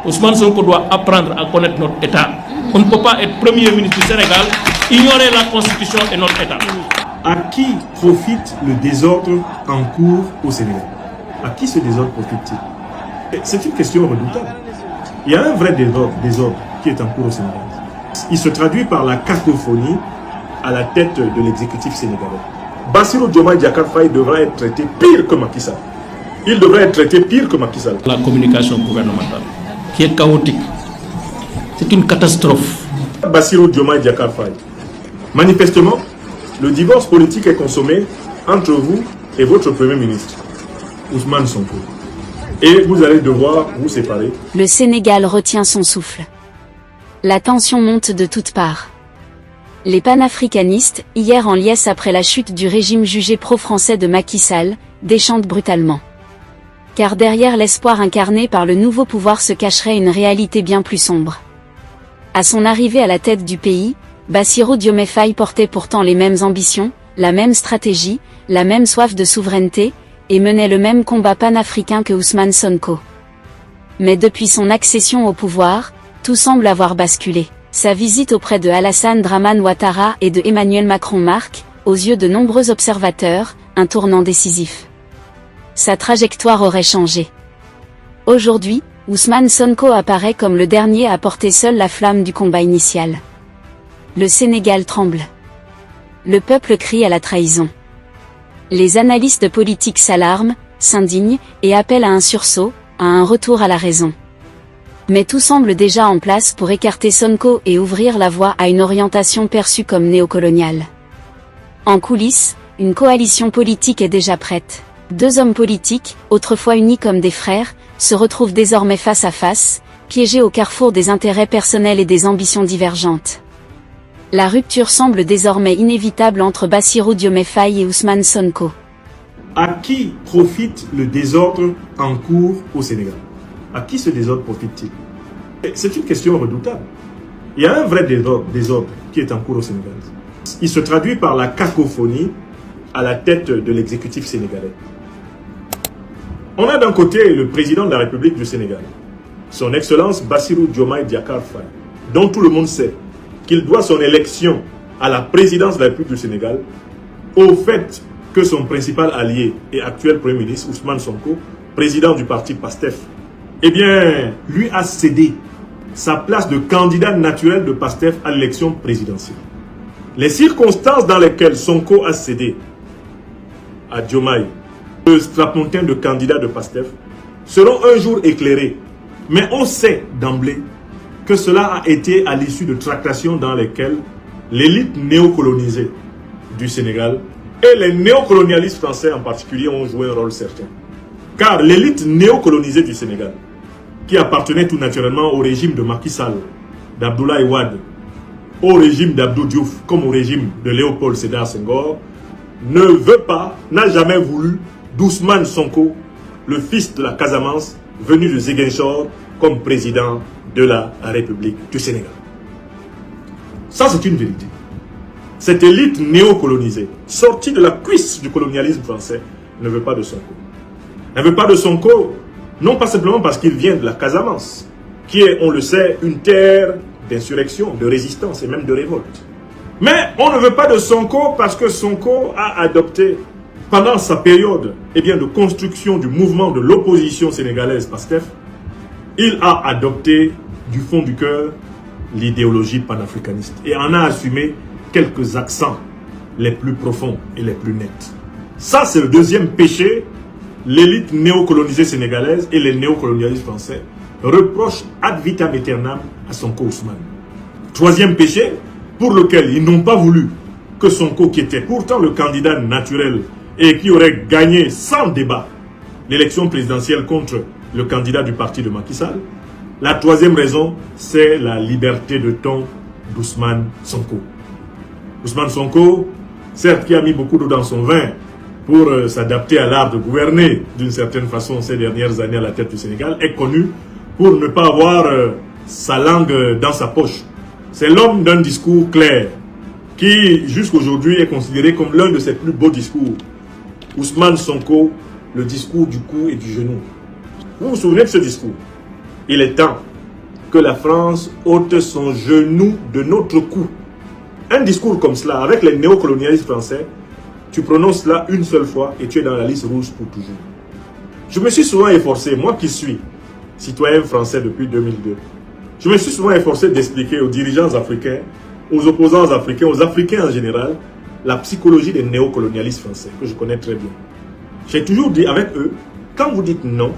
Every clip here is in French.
Ousmane Sonko doit apprendre à connaître notre État. On ne peut pas être Premier ministre du Sénégal, ignorer la Constitution et notre État. À qui profite le désordre en cours au Sénégal? À qui ce désordre profite-t-il? C'est une question redoutable. Il y a un vrai désordre qui est en cours au Sénégal. Il se traduit par la cacophonie à la tête de l'exécutif sénégalais. Bassirou Diomaye Diakhar Faye devra être traité pire que Macky Sall. Il devrait être traité pire que Macky Sall. La communication gouvernementale, qui est chaotique, c'est une catastrophe. Bassirou Diomaye Diakhar Faye. Manifestement, le divorce politique est consommé entre vous et votre Premier ministre, Ousmane Sonko. Et vous allez devoir vous séparer. Le Sénégal retient son souffle. La tension monte de toutes parts. Les panafricanistes, hier en liesse après la chute du régime jugé pro-français de Macky Sall, déchantent brutalement. Car derrière l'espoir incarné par le nouveau pouvoir se cacherait une réalité bien plus sombre. À son arrivée à la tête du pays, Bassirou Diomaye Faye portait pourtant les mêmes ambitions, la même stratégie, la même soif de souveraineté, et menait le même combat panafricain que Ousmane Sonko. Mais depuis son accession au pouvoir, tout semble avoir basculé. Sa visite auprès de Alassane Dramane Ouattara et de Emmanuel Macron marque, aux yeux de nombreux observateurs, un tournant décisif. Sa trajectoire aurait changé. Aujourd'hui, Ousmane Sonko apparaît comme le dernier à porter seul la flamme du combat initial. Le Sénégal tremble. Le peuple crie à la trahison. Les analystes politiques s'alarment, s'indignent, et appellent à un sursaut, à un retour à la raison. Mais tout semble déjà en place pour écarter Sonko et ouvrir la voie à une orientation perçue comme néocoloniale. En coulisses, une coalition politique est déjà prête. Deux hommes politiques, autrefois unis comme des frères, se retrouvent désormais face à face, piégés au carrefour des intérêts personnels et des ambitions divergentes. La rupture semble désormais inévitable entre Bassirou Diomaye Faye et Ousmane Sonko. À qui profite le désordre en cours au Sénégal? À qui ce désordre profite-t-il? C'est une question redoutable. Il y a un vrai désordre qui est en cours au Sénégal. Il se traduit par la cacophonie à la tête de l'exécutif sénégalais. On a d'un côté le président de la République du Sénégal, son Excellence Bassirou Diomaye Diakhar Faye, dont tout le monde sait qu'il doit son élection à la présidence de la République du Sénégal au fait que son principal allié et actuel Premier ministre, Ousmane Sonko, président du parti PASTEF, eh bien, lui a cédé sa place de candidat naturel de PASTEF à l'élection présidentielle. Les circonstances dans lesquelles Sonko a cédé à Diomaye, le strapontin de candidat de PASTEF, seront un jour éclairées. Mais on sait d'emblée que cela a été à l'issue de tractations dans lesquelles l'élite néocolonisée du Sénégal et les néocolonialistes français en particulier ont joué un rôle certain. Car l'élite néocolonisée du Sénégal, qui appartenait tout naturellement au régime de Macky Sall, d'Abdoulaye Wade, au régime d'Abdou Diouf, comme au régime de Léopold Sédar Senghor, ne veut pas, n'a jamais voulu d'Ousmane Sonko, le fils de la Casamance, venu de Ziguinchor, comme président de la République du Sénégal. Ça, c'est une vérité. Cette élite néocolonisée, sortie de la cuisse du colonialisme français, ne veut pas de Sonko. Elle ne veut pas de Sonko, non pas simplement parce qu'il vient de la Casamance, qui est, on le sait, une terre d'insurrection, de résistance et même de révolte. Mais on ne veut pas de Sonko parce que Sonko a adopté, pendant sa période de construction du mouvement de l'opposition sénégalaise PASTEF, il a adopté du fond du cœur l'idéologie panafricaniste et en a assumé quelques accents les plus profonds et les plus nets. Ça, c'est le deuxième péché. L'élite néocolonisée sénégalaise et les néocolonialistes français reprochent ad vitam aeternam à Sonko Ousmane. Troisième péché, pour lequel ils n'ont pas voulu que Sonko, qui était pourtant le candidat naturel et qui aurait gagné sans débat l'élection présidentielle contre le candidat du parti de Macky Sall. La troisième raison, c'est la liberté de ton d'Ousmane Sonko. Ousmane Sonko, certes, qui a mis beaucoup d'eau dans son vin pour s'adapter à l'art de gouverner d'une certaine façon ces dernières années à la tête du Sénégal, est connu pour ne pas avoir sa langue dans sa poche. C'est l'homme d'un discours clair qui, jusqu'aujourd'hui, est considéré comme l'un de ses plus beaux discours. Ousmane Sonko, le discours du cou et du genou. Vous vous souvenez de ce discours? Il est temps que la France ôte son genou de notre cou. Un discours comme cela, avec les néocolonialistes français, tu prononces cela une seule fois et tu es dans la liste rouge pour toujours. Je me suis souvent efforcé, moi qui suis citoyen français depuis 2002, je me suis souvent efforcé d'expliquer aux dirigeants africains, aux opposants africains, aux Africains en général, la psychologie des néocolonialistes français, que je connais très bien. J'ai toujours dit avec eux, quand vous dites non,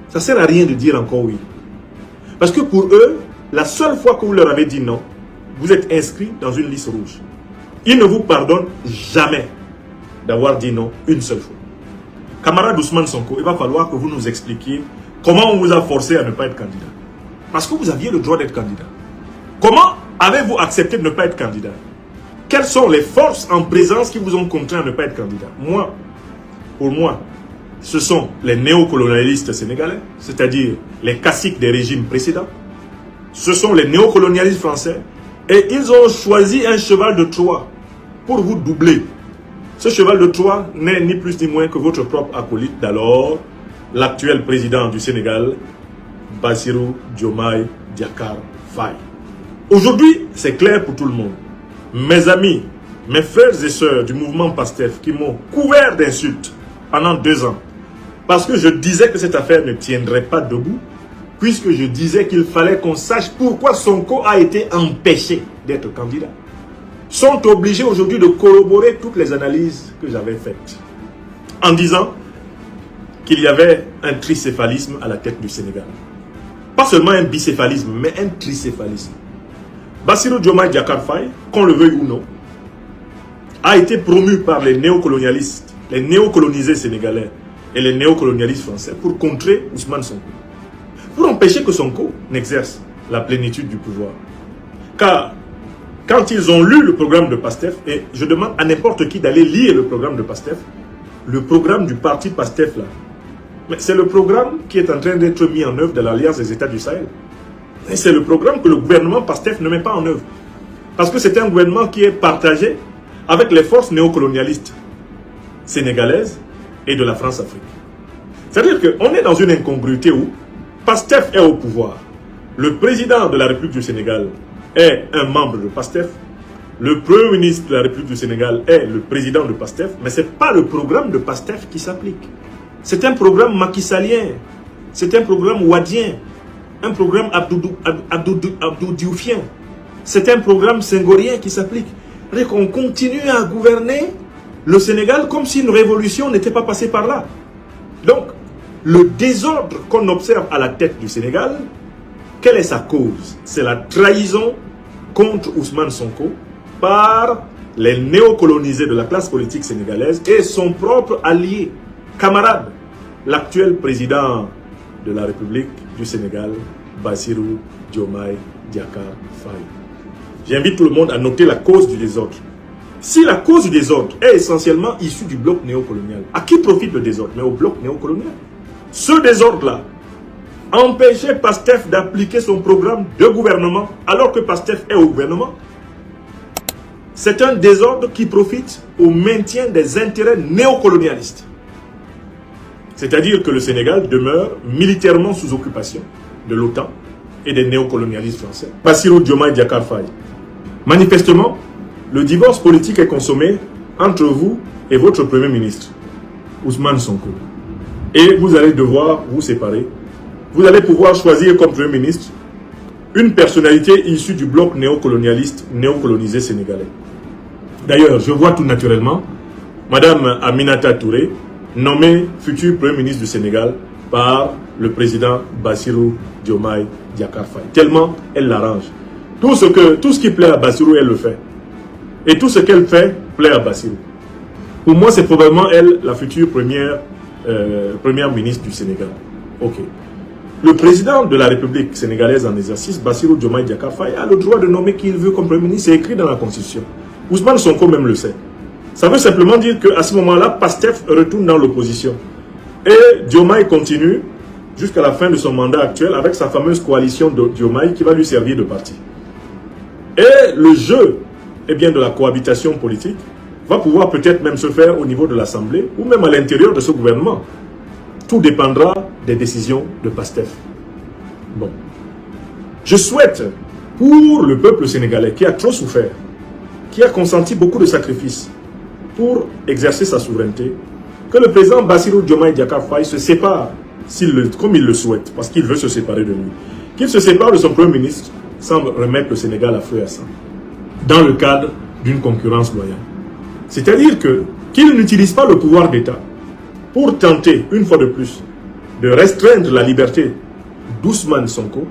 ça ne sert à rien de dire encore oui. Parce que pour eux, la seule fois que vous leur avez dit non, vous êtes inscrit dans une liste rouge. Ils ne vous pardonnent jamais d'avoir dit non une seule fois. Camarade Ousmane Sonko, il va falloir que vous nous expliquiez comment on vous a forcé à ne pas être candidat. Parce que vous aviez le droit d'être candidat. Comment avez-vous accepté de ne pas être candidat? Quelles sont les forces en présence qui vous ont contraint à ne pas être candidat? Pour moi, ce sont les néocolonialistes sénégalais, c'est-à-dire les caciques des régimes précédents. Ce sont les néocolonialistes français. Et ils ont choisi un cheval de Troie pour vous doubler. Ce cheval de Troie n'est ni plus ni moins que votre propre acolyte d'alors, l'actuel président du Sénégal, Bassirou Diomaye Diakhar Faye. Aujourd'hui, c'est clair pour tout le monde. Mes amis, mes frères et sœurs du mouvement PASTEF qui m'ont couvert d'insultes pendant 2 ans, parce que je disais que cette affaire ne tiendrait pas debout, puisque je disais qu'il fallait qu'on sache pourquoi Sonko a été empêché d'être candidat, sont obligés aujourd'hui de corroborer toutes les analyses que j'avais faites, en disant qu'il y avait un tricéphalisme à la tête du Sénégal. Pas seulement un bicéphalisme, mais un tricéphalisme. Bassirou Diomaye Diakhar Faye, qu'on le veuille ou non, a été promu par les néocolonialistes, les néocolonisés sénégalais et les néocolonialistes français pour contrer Ousmane Sonko. Pour empêcher que Sonko n'exerce la plénitude du pouvoir. Car quand ils ont lu le programme de PASTEF, et je demande à n'importe qui d'aller lire le programme de PASTEF, le programme du parti PASTEF là, mais c'est le programme qui est en train d'être mis en œuvre dans l'Alliance des États du Sahel. Et c'est le programme que le gouvernement PASTEF ne met pas en œuvre. Parce que c'est un gouvernement qui est partagé avec les forces néocolonialistes sénégalaises et de la France-Afrique. C'est-à-dire qu'on est dans une incongruité où PASTEF est au pouvoir. Le président de la République du Sénégal est un membre de PASTEF. Le premier ministre de la République du Sénégal est le président de PASTEF. Mais ce n'est pas le programme de PASTEF qui s'applique. C'est un programme macky-sallien. C'est un programme wadien. Un programme Abdou Dioufien. C'est un programme senghorien qui s'applique. C'est-à-dire qu'on continue à gouverner le Sénégal comme si une révolution n'était pas passée par là. Donc, le désordre qu'on observe à la tête du Sénégal, quelle est sa cause? C'est la trahison contre Ousmane Sonko par les néocolonisés de la classe politique sénégalaise et son propre allié, camarade, l'actuel président de la République du Sénégal, Bassirou Diomaye Diakhar Faye. J'invite tout le monde à noter la cause du désordre. Si la cause du désordre est essentiellement issue du bloc néocolonial, à qui profite le désordre? Mais au bloc néocolonial. Ce désordre-là empêchait PASTEF d'appliquer son programme de gouvernement alors que PASTEF est au gouvernement. C'est un désordre qui profite au maintien des intérêts néocolonialistes. C'est-à-dire que le Sénégal demeure militairement sous occupation de l'OTAN et des néocolonialistes français. Bassirou Diomaye Diakhar Faye. Manifestement, le divorce politique est consommé entre vous et votre Premier ministre, Ousmane Sonko. Et vous allez devoir vous séparer. Vous allez pouvoir choisir comme Premier ministre une personnalité issue du bloc néocolonialiste, néocolonisé sénégalais. D'ailleurs, je vois tout naturellement Madame Aminata Touré, nommée future Premier ministre du Sénégal par le président Bassirou Diomaye Diakhar Faye. Tellement elle l'arrange. Tout ce qui plaît à Bassirou, elle le fait. Et tout ce qu'elle fait plaît à Bassirou. Pour moi, c'est probablement elle, la future première ministre du Sénégal. Ok. Le président de la République sénégalaise en exercice, Bassirou Diomaye Diakhar Faye, a le droit de nommer qui il veut comme Premier ministre. C'est écrit dans la Constitution. Ousmane Sonko même le sait. Ça veut simplement dire qu'à ce moment-là, PASTEF retourne dans l'opposition. Et Diomaye continue jusqu'à la fin de son mandat actuel avec sa fameuse coalition de Diomaye qui va lui servir de parti. Et le jeu de la cohabitation politique va pouvoir peut-être même se faire au niveau de l'Assemblée ou même à l'intérieur de ce gouvernement. Tout dépendra des décisions de PASTEF. Bon. Je souhaite, pour le peuple sénégalais qui a trop souffert, qui a consenti beaucoup de sacrifices pour exercer sa souveraineté, que le président Bassirou Diomaye Diakhar Faye se sépare, comme il le souhaite, parce qu'il veut se séparer de lui, qu'il se sépare de son Premier ministre sans remettre le Sénégal à feu et à sang, dans le cadre d'une concurrence loyale. C'est-à-dire qu'il n'utilise pas le pouvoir d'État pour tenter, une fois de plus, de restreindre la liberté d'Ousmane Sonko,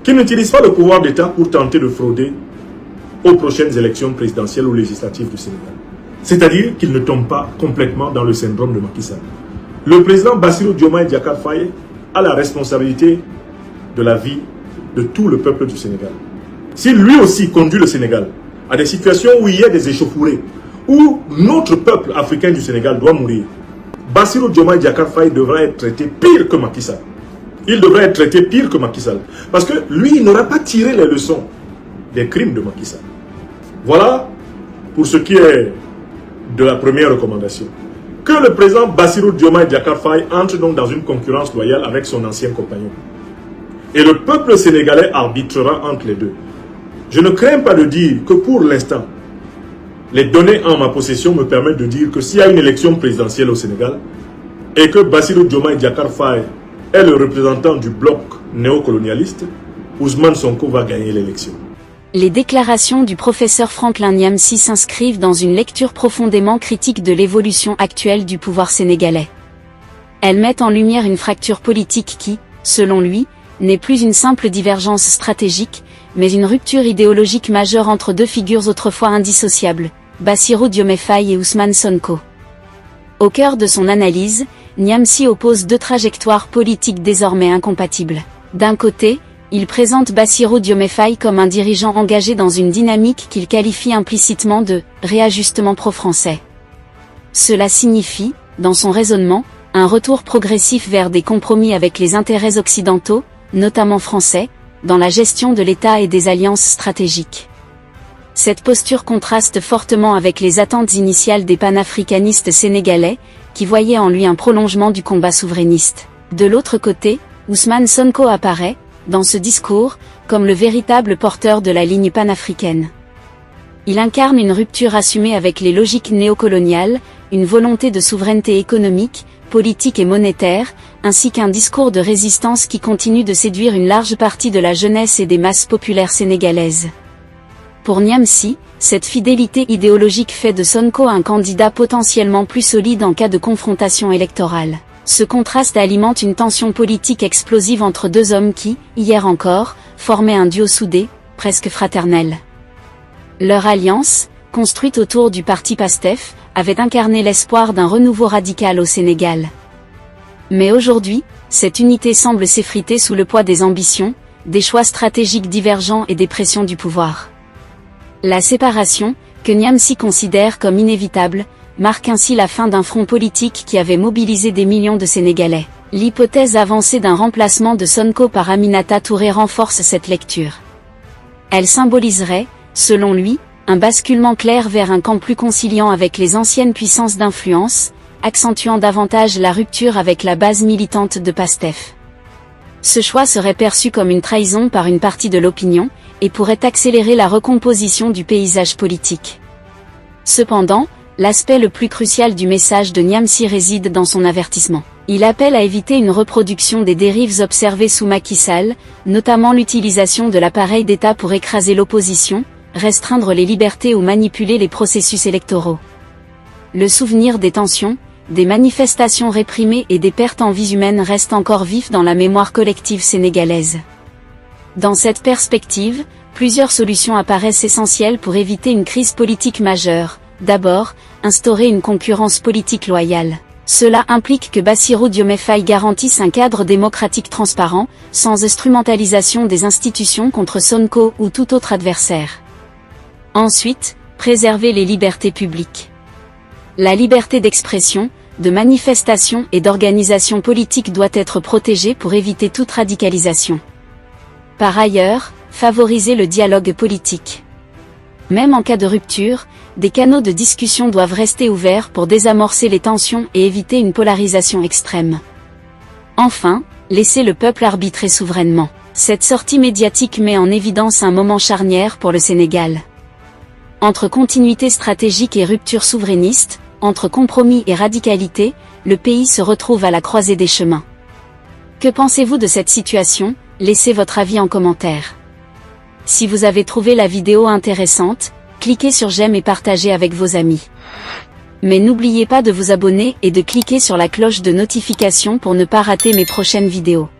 qu'il n'utilise pas le pouvoir d'État pour tenter de frauder aux prochaines élections présidentielles ou législatives du Sénégal. C'est-à-dire qu'il ne tombe pas complètement dans le syndrome de Macky Sall. Le président Bassirou Diomaye Diakhar Faye a la responsabilité de la vie de tout le peuple du Sénégal. Si lui aussi conduit le Sénégal à des situations où il y a des échauffourées, où notre peuple africain du Sénégal doit mourir, Bassirou Diomaye Diakhar Faye devra être traité pire que Macky Sall. Il devrait être traité pire que Macky Sall. Parce que lui, il n'aura pas tiré les leçons des crimes de Macky Sall. Voilà pour ce qui est de la première recommandation. Que le président Bassirou Diomaye Diakhar Faye entre donc dans une concurrence loyale avec son ancien compagnon. Et le peuple sénégalais arbitrera entre les deux. Je ne crains pas de dire que pour l'instant, les données en ma possession me permettent de dire que s'il y a une élection présidentielle au Sénégal et que Bassirou Diomaye Diakhar Faye est le représentant du bloc néocolonialiste, Ousmane Sonko va gagner l'élection. Les déclarations du professeur Franklin Nyamsi s'inscrivent dans une lecture profondément critique de l'évolution actuelle du pouvoir sénégalais. Elles mettent en lumière une fracture politique qui, selon lui, n'est plus une simple divergence stratégique, mais une rupture idéologique majeure entre deux figures autrefois indissociables, Bassirou Diomaye Faye et Ousmane Sonko. Au cœur de son analyse, Nyamsi oppose deux trajectoires politiques désormais incompatibles. D'un côté, il présente Bassirou Diomaye Faye comme un dirigeant engagé dans une dynamique qu'il qualifie implicitement de « réajustement pro-français ». Cela signifie, dans son raisonnement, un retour progressif vers des compromis avec les intérêts occidentaux, notamment français, dans la gestion de l'État et des alliances stratégiques. Cette posture contraste fortement avec les attentes initiales des panafricanistes sénégalais, qui voyaient en lui un prolongement du combat souverainiste. De l'autre côté, Ousmane Sonko apparaît, dans ce discours, comme le véritable porteur de la ligne panafricaine. Il incarne une rupture assumée avec les logiques néocoloniales, une volonté de souveraineté économique, politique et monétaire, ainsi qu'un discours de résistance qui continue de séduire une large partie de la jeunesse et des masses populaires sénégalaises. Pour Nyamsi, cette fidélité idéologique fait de Sonko un candidat potentiellement plus solide en cas de confrontation électorale. Ce contraste alimente une tension politique explosive entre deux hommes qui, hier encore, formaient un duo soudé, presque fraternel. Leur alliance, construite autour du parti PASTEF, avait incarné l'espoir d'un renouveau radical au Sénégal. Mais aujourd'hui, cette unité semble s'effriter sous le poids des ambitions, des choix stratégiques divergents et des pressions du pouvoir. La séparation, que Nyamsi considère comme inévitable, marque ainsi la fin d'un front politique qui avait mobilisé des millions de Sénégalais. L'hypothèse avancée d'un remplacement de Sonko par Aminata Touré renforce cette lecture. Elle symboliserait, selon lui, un basculement clair vers un camp plus conciliant avec les anciennes puissances d'influence, accentuant davantage la rupture avec la base militante de PASTEF. Ce choix serait perçu comme une trahison par une partie de l'opinion, et pourrait accélérer la recomposition du paysage politique. Cependant, l'aspect le plus crucial du message de Nyamsi réside dans son avertissement. Il appelle à éviter une reproduction des dérives observées sous Macky Sall, notamment l'utilisation de l'appareil d'État pour écraser l'opposition, restreindre les libertés ou manipuler les processus électoraux. Le souvenir des tensions, des manifestations réprimées et des pertes en vies humaines reste encore vif dans la mémoire collective sénégalaise. Dans cette perspective, plusieurs solutions apparaissent essentielles pour éviter une crise politique majeure. D'abord, instaurer une concurrence politique loyale. Cela implique que Bassirou Diomaye Faye garantisse un cadre démocratique transparent, sans instrumentalisation des institutions contre Sonko ou tout autre adversaire. Ensuite, préserver les libertés publiques. La liberté d'expression, de manifestation et d'organisation politique doit être protégée pour éviter toute radicalisation. Par ailleurs, favoriser le dialogue politique. Même en cas de rupture, des canaux de discussion doivent rester ouverts pour désamorcer les tensions et éviter une polarisation extrême. Enfin, laisser le peuple arbitrer souverainement. Cette sortie médiatique met en évidence un moment charnière pour le Sénégal. Entre continuité stratégique et rupture souverainiste, entre compromis et radicalité, le pays se retrouve à la croisée des chemins. Que pensez-vous de cette situation? Laissez votre avis en commentaire. Si vous avez trouvé la vidéo intéressante, cliquez sur j'aime et partagez avec vos amis. Mais n'oubliez pas de vous abonner et de cliquer sur la cloche de notification pour ne pas rater mes prochaines vidéos.